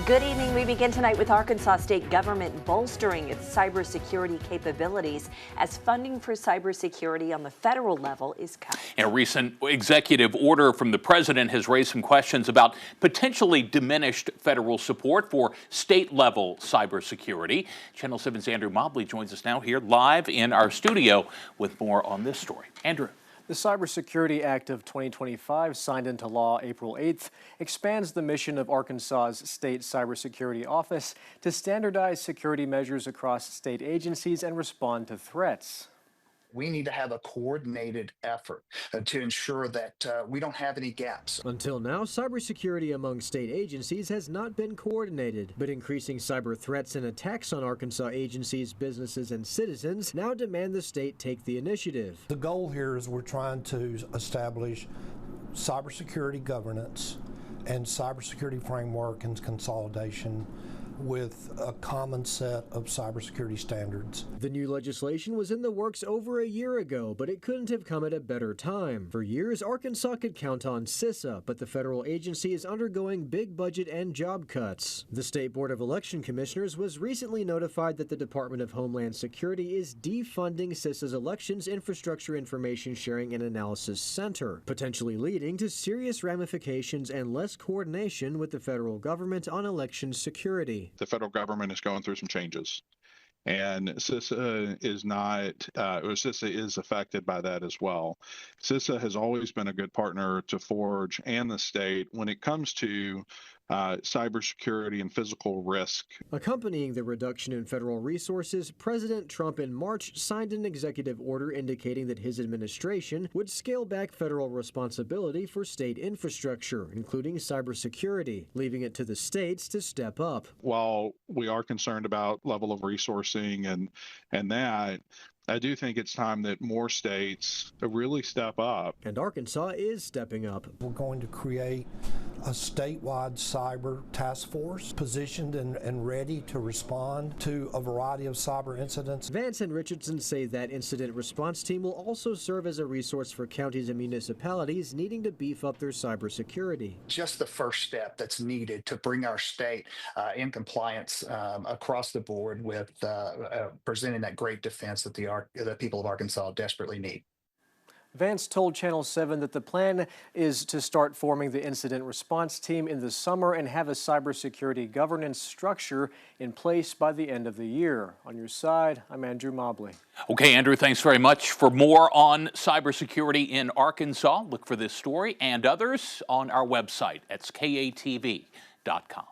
Good evening. We begin tonight with Arkansas state government bolstering its cybersecurity capabilities as funding for cybersecurity on the federal level is cut. And a recent executive order from the president has raised some questions about potentially diminished federal support for state-level cybersecurity. Channel 7's Andrew Mobley joins us now here live in our studio with more on this story. Andrew. The Cybersecurity Act of 2025, signed into law April 8th, expands the mission of Arkansas's State Cybersecurity Office to standardize security measures across state agencies and respond to threats. We need to have a coordinated effort to ensure that we don't have any gaps. Until now, cybersecurity among state agencies has not been coordinated, but increasing cyber threats and attacks on Arkansas agencies, businesses, and citizens now demand the state take the initiative. The goal here is we're trying to establish cybersecurity governance and cybersecurity framework and consolidation with a common set of cybersecurity standards. The new legislation was in the works over a year ago, but it couldn't have come at a better time. For years, Arkansas could count on CISA, but the federal agency is undergoing big budget and job cuts. The State Board of Election Commissioners was recently notified that the Department of Homeland Security is defunding CISA's Elections Infrastructure Information Sharing and Analysis Center, potentially leading to serious ramifications and less coordination with the federal government on election security. The federal government is going through some changes, and CISA is affected by that as well. CISA has always been a good partner to Forge and the state when it comes to cybersecurity and physical risk. Accompanying the reduction in federal resources, President Trump in March signed an executive order indicating that his administration would scale back federal responsibility for state infrastructure, including cybersecurity, leaving it to the states to step up. While we are concerned about level of resourcing and that, I do think it's time that more states really step up. And Arkansas is stepping up. We're going to create a statewide cyber task force positioned and ready to respond to a variety of cyber incidents. Vance and Richardson say that incident response team will also serve as a resource for counties and municipalities needing to beef up their cybersecurity. Just the first step that's needed to bring our state in compliance across the board with presenting that great defense that the people of Arkansas desperately need. Vance told Channel 7 that the plan is to start forming the incident response team in the summer and have a cybersecurity governance structure in place by the end of the year. On your side, I'm Andrew Mobley. Okay, Andrew, thanks very much. For more on cybersecurity in Arkansas, look for this story and others on our website at katv.com.